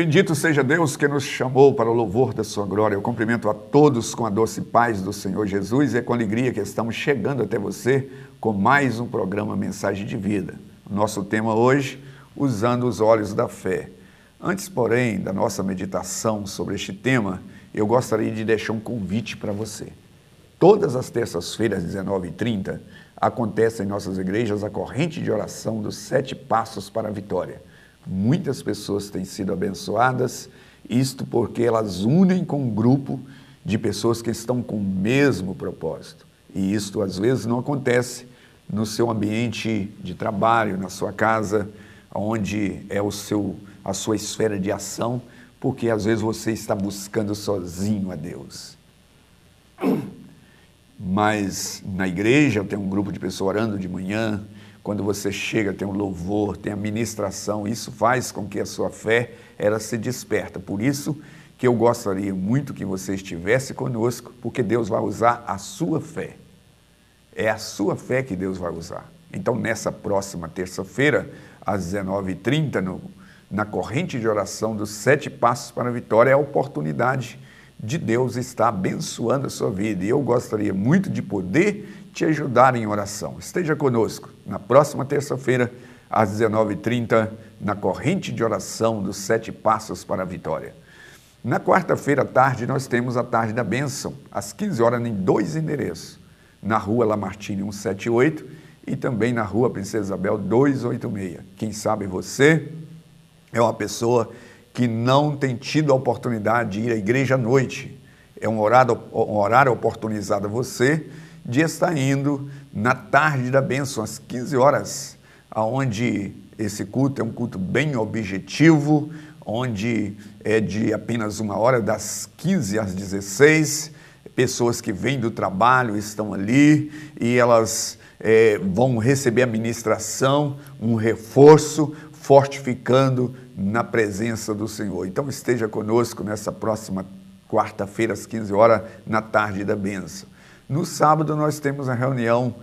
Bendito seja Deus que nos chamou para o louvor da sua glória. Eu cumprimento a todos com a doce paz do Senhor Jesus e é com alegria que estamos chegando até você com mais um programa Mensagem de Vida. O nosso tema hoje, usando os olhos da fé. Antes, porém, da nossa meditação sobre este tema, eu gostaria de deixar um convite para você. Todas as terças-feiras, às 19h30, acontece em nossas igrejas a corrente de oração dos 7 passos para a vitória. Muitas pessoas têm sido abençoadas, isto porque elas unem com um grupo de pessoas que estão com o mesmo propósito. E isto às vezes não acontece no seu ambiente de trabalho, na sua casa, onde é a sua esfera de ação, porque às vezes você está buscando sozinho a Deus. Mas na igreja tem um grupo de pessoas orando de manhã. Quando você chega, tem um louvor, tem a ministração, isso faz com que a sua fé, ela se desperta. Por isso que eu gostaria muito que você estivesse conosco, porque Deus vai usar a sua fé. É a sua fé que Deus vai usar. Então, nessa próxima terça-feira, às 19h30, na corrente de oração dos 7 passos para a vitória, é a oportunidade de Deus estar abençoando a sua vida. E eu gostaria muito de poder te ajudar em oração. Esteja conosco na próxima terça-feira, às 19h30, na corrente de oração dos 7 passos para a vitória. Na quarta-feira à tarde, nós temos a Tarde da Bênção, às 15 horas, em 2 endereços, na Rua Lamartine 178 e também na Rua Princesa Isabel 286. Quem sabe você é uma pessoa que não tem tido a oportunidade de ir à igreja à noite. É um horário oportunizado a você de estar indo na Tarde da Bênção, às 15 horas, onde esse culto é um culto bem objetivo, onde é de apenas 1 hora, das 15 às 16, pessoas que vêm do trabalho estão ali e elas vão receber a ministração, um reforço, fortificando na presença do Senhor. Então esteja conosco nessa próxima quarta-feira, às 15 horas, na Tarde da Bênção. No sábado nós temos a reunião,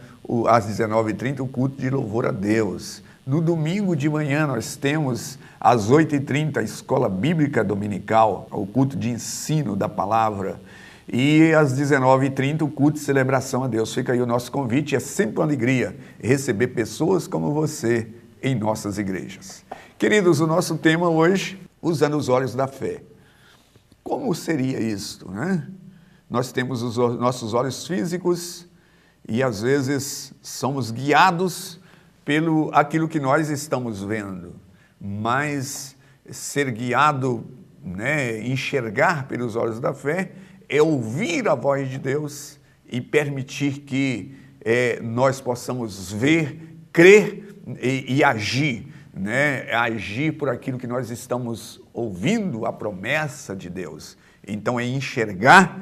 às 19h30, o culto de louvor a Deus. No domingo de manhã nós temos, às 8h30, a Escola Bíblica Dominical, o culto de ensino da palavra. E às 19h30, o culto de celebração a Deus. Fica aí o nosso convite, é sempre uma alegria receber pessoas como você em nossas igrejas. Queridos, o nosso tema hoje, usando os olhos da fé. Como seria isto, né? Nós temos os nossos olhos físicos e às vezes somos guiados pelo aquilo que nós estamos vendo, mas ser guiado, né, enxergar pelos olhos da fé é ouvir a voz de Deus e permitir que nós possamos ver, crer e agir, né? Agir por aquilo que nós estamos ouvindo, a promessa de Deus. Então é enxergar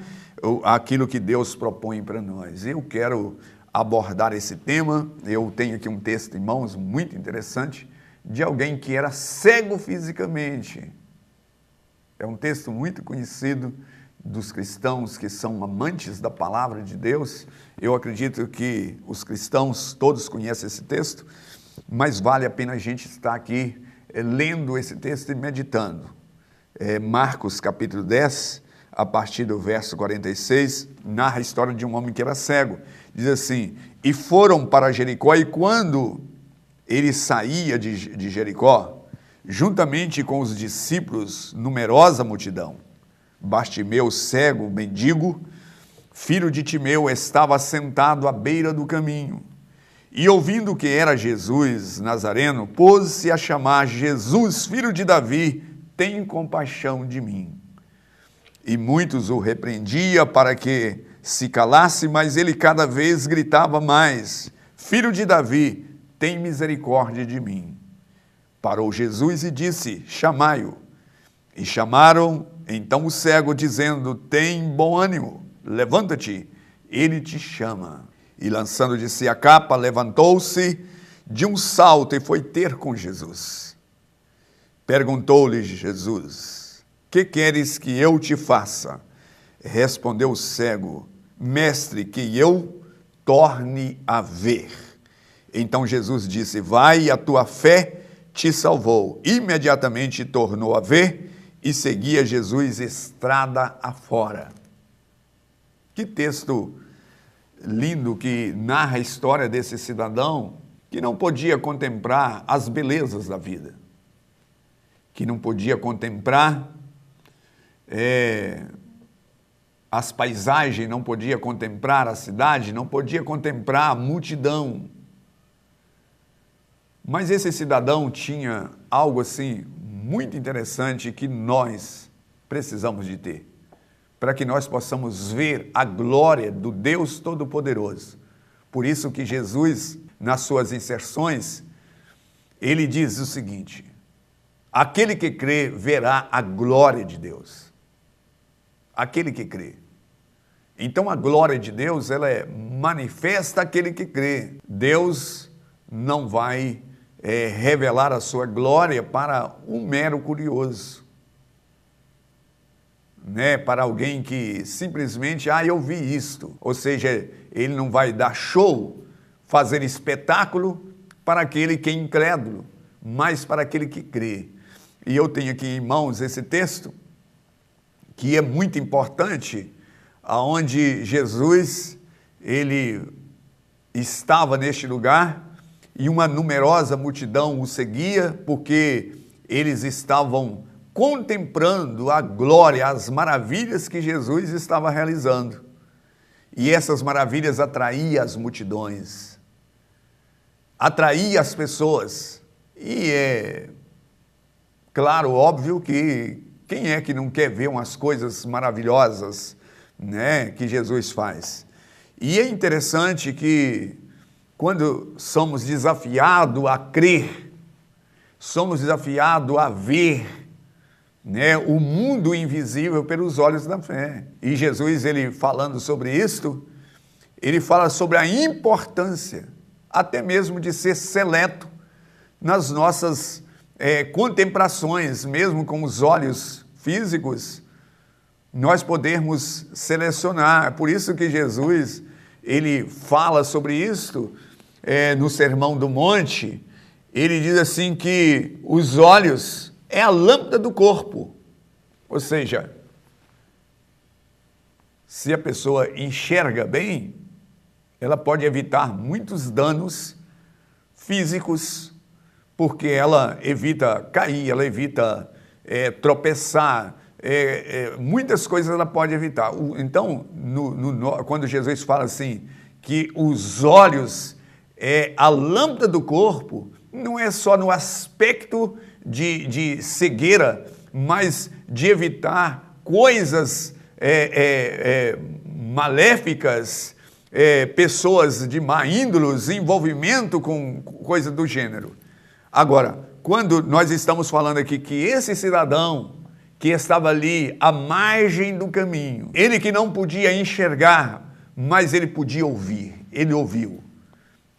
aquilo que Deus propõe para nós. Eu quero abordar esse tema. Eu tenho aqui um texto em mãos muito interessante de alguém que era cego fisicamente. É um texto muito conhecido dos cristãos que são amantes da palavra de Deus. Eu acredito que os cristãos todos conhecem esse texto, mas vale a pena a gente estar aqui lendo esse texto e meditando. Marcos capítulo 10, a partir do verso 46, narra a história de um homem que era cego. Diz assim: e foram para Jericó, e quando ele saía de Jericó, juntamente com os discípulos, numerosa multidão, Bartimeu, cego, mendigo, filho de Timeu, estava sentado à beira do caminho. E ouvindo que era Jesus Nazareno, pôs-se a chamar: Jesus, filho de Davi, tem compaixão de mim. E muitos o repreendiam para que se calasse, mas ele cada vez gritava mais: Filho de Davi, tem misericórdia de mim. Parou Jesus e disse: chamai-o. E chamaram então o cego, dizendo: tem bom ânimo, levanta-te, ele te chama. E lançando de si a capa, levantou-se de um salto e foi ter com Jesus. Perguntou-lhe Jesus: que queres que eu te faça? Respondeu o cego: mestre, que eu torne a ver. Então Jesus disse: vai, a tua fé te salvou. Imediatamente tornou a ver e seguia Jesus estrada afora. Que texto lindo que narra a história desse cidadão que não podia contemplar as belezas da vida, que não podia contemplar as paisagens, não podia contemplar a cidade, não podia contemplar a multidão. Mas esse cidadão tinha algo assim muito interessante que nós precisamos de ter, para que nós possamos ver a glória do Deus Todo-Poderoso. Por isso que Jesus, nas suas inserções, ele diz o seguinte: aquele que crê verá a glória de Deus. Aquele que crê. Então a glória de Deus, ela é manifesta aquele que crê. Deus não vai revelar a sua glória para um mero curioso, né? Para alguém que simplesmente, eu vi isto. Ou seja, ele não vai dar show, fazer espetáculo para aquele que é incrédulo, mas para aquele que crê. E eu tenho aqui em mãos esse texto, que é muito importante, aonde Jesus, ele estava neste lugar e uma numerosa multidão o seguia, porque eles estavam contemplando a glória, as maravilhas que Jesus estava realizando. E essas maravilhas atraíam as multidões, atraíam as pessoas. E é claro, óbvio que quem é que não quer ver umas coisas maravilhosas, né, que Jesus faz? E é interessante que quando somos desafiados a crer, somos desafiados a ver, né, o mundo invisível pelos olhos da fé. E Jesus, ele falando sobre isto, ele fala sobre a importância até mesmo de ser seleto nas nossas contemplações, mesmo com os olhos físicos, nós podermos selecionar. Por isso que Jesus, ele fala sobre isto no Sermão do Monte. Ele diz assim que os olhos é a lâmpada do corpo. Ou seja, se a pessoa enxerga bem, ela pode evitar muitos danos físicos, porque ela evita cair, ela evita tropeçar, muitas coisas ela pode evitar. Então, quando Jesus fala assim, que os olhos é a lâmpada do corpo, não é só no aspecto de cegueira, mas de evitar coisas maléficas, pessoas de má índole, envolvimento com coisa do gênero. Agora, quando nós estamos falando aqui que esse cidadão que estava ali à margem do caminho, ele que não podia enxergar, mas ele podia ouvir, ele ouviu.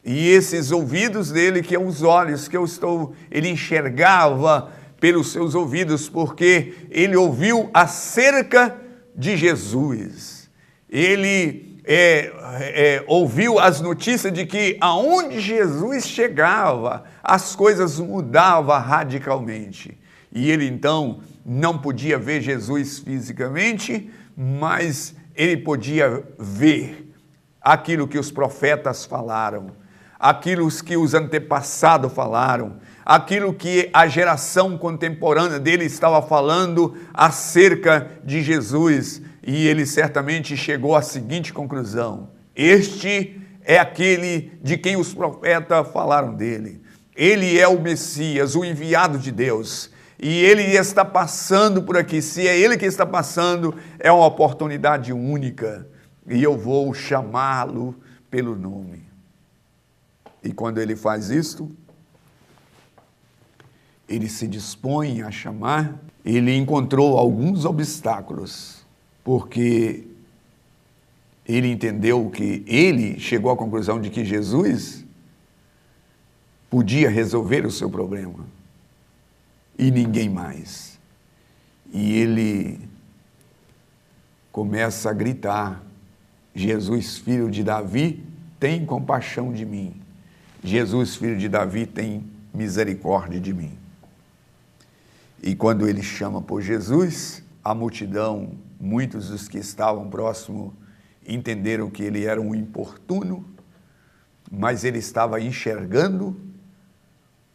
E esses ouvidos dele, que é os olhos ele enxergava pelos seus ouvidos, porque ele ouviu acerca de Jesus. Ele ouviu as notícias de que aonde Jesus chegava, as coisas mudavam radicalmente. E ele então não podia ver Jesus fisicamente, mas ele podia ver aquilo que os profetas falaram, aquilo que os antepassados falaram, aquilo que a geração contemporânea dele estava falando acerca de Jesus. E ele certamente chegou à seguinte conclusão: este é aquele de quem os profetas falaram dele. Ele é o Messias, o enviado de Deus. E ele está passando por aqui. Se é ele que está passando, é uma oportunidade única. E eu vou chamá-lo pelo nome. E quando ele faz isto, ele se dispõe a chamar, ele encontrou alguns obstáculos, porque ele entendeu que ele chegou à conclusão de que Jesus podia resolver o seu problema e ninguém mais. E ele começa a gritar: Jesus, filho de Davi, tem compaixão de mim. Jesus, filho de Davi, tem misericórdia de mim. E quando ele chama por Jesus, a multidão, muitos dos que estavam próximo, entenderam que ele era um importuno, mas ele estava enxergando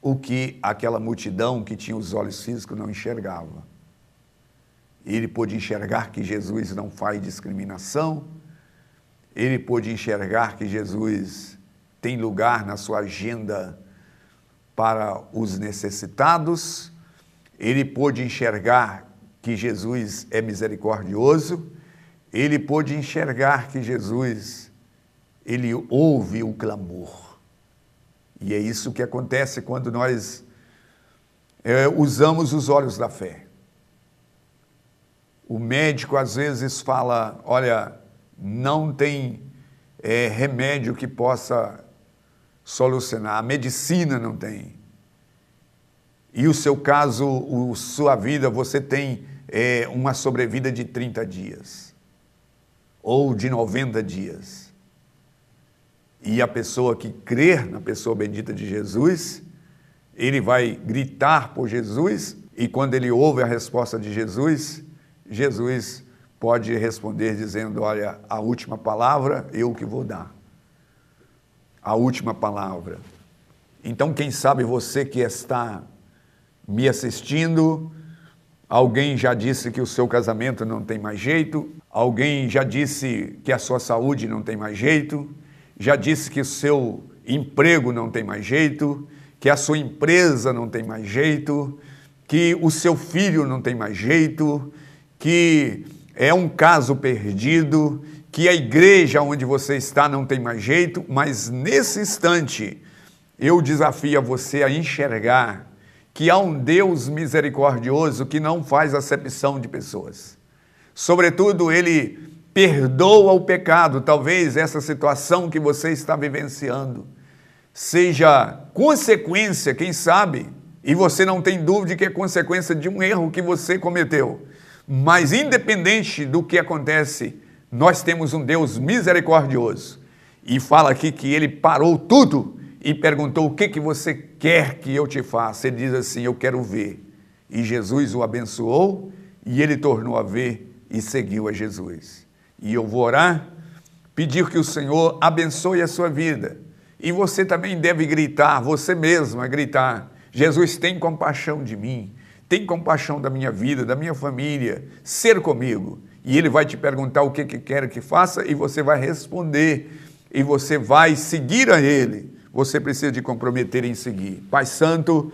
o que aquela multidão que tinha os olhos físicos não enxergava. Ele pôde enxergar que Jesus não faz discriminação, ele pôde enxergar que Jesus tem lugar na sua agenda para os necessitados, ele pôde enxergar que Jesus é misericordioso, ele pôde enxergar que Jesus, ele ouve o clamor. E é isso que acontece quando nós usamos os olhos da fé. O médico às vezes fala, olha, não tem remédio que possa solucionar, a medicina não tem. E o seu caso, sua vida, você tem uma sobrevida de 30 dias, ou de 90 dias. E a pessoa que crer na pessoa bendita de Jesus, ele vai gritar por Jesus, e quando ele ouve a resposta de Jesus, Jesus pode responder dizendo, olha, a última palavra eu que vou dar. A última palavra. Então, quem sabe você que está me assistindo, alguém já disse que o seu casamento não tem mais jeito, alguém já disse que a sua saúde não tem mais jeito, já disse que o seu emprego não tem mais jeito, que a sua empresa não tem mais jeito, que o seu filho não tem mais jeito, que é um caso perdido, que a igreja onde você está não tem mais jeito, mas nesse instante eu desafio a você a enxergar que há um Deus misericordioso que não faz acepção de pessoas. Sobretudo, ele perdoa o pecado. Talvez essa situação que você está vivenciando seja consequência, quem sabe, e você não tem dúvida que é consequência de um erro que você cometeu. Mas independente do que acontece, nós temos um Deus misericordioso. E fala aqui que ele parou tudo e perguntou, o que você quer que eu te faça? Ele diz assim, eu quero ver. E Jesus o abençoou e ele tornou a ver e seguiu a Jesus. E eu vou orar, pedir que o Senhor abençoe a sua vida. E você também deve gritar, você mesma gritar, Jesus tem compaixão de mim, tem compaixão da minha vida, da minha família, ser comigo. E ele vai te perguntar o que quer que faça e você vai responder e você vai seguir a ele. Você precisa de comprometer em seguir. Pai Santo,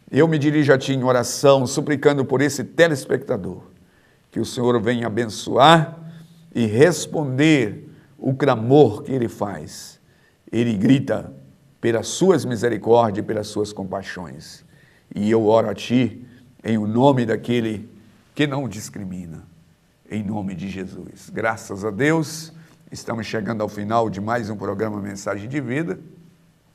eu me dirijo a Ti em oração, suplicando por esse telespectador, que o Senhor venha abençoar e responder o clamor que ele faz. Ele grita pelas suas misericórdias e pelas suas compaixões. E eu oro a Ti em o nome daquele que não discrimina, em nome de Jesus. Graças a Deus, estamos chegando ao final de mais um programa Mensagem de Vida.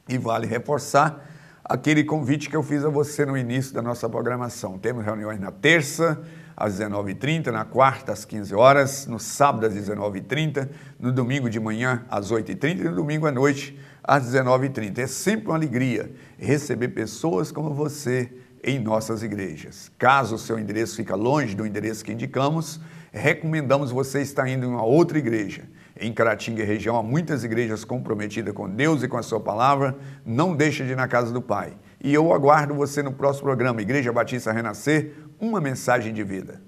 E vale reforçar aquele convite que eu fiz a você no início da nossa programação. Temos reuniões na terça, às 19h30, na quarta, às 15 horas, no sábado, às 19h30, no domingo de manhã, às 8h30 e no domingo à noite, às 19h30. É sempre uma alegria receber pessoas como você em nossas igrejas. Caso o seu endereço fique longe do endereço que indicamos, recomendamos você estar indo em uma outra igreja. Em Caratinga e região há muitas igrejas comprometidas com Deus e com a sua palavra. Não deixe de ir na casa do Pai. E eu aguardo você no próximo programa, Igreja Batista Renascer, uma mensagem de vida.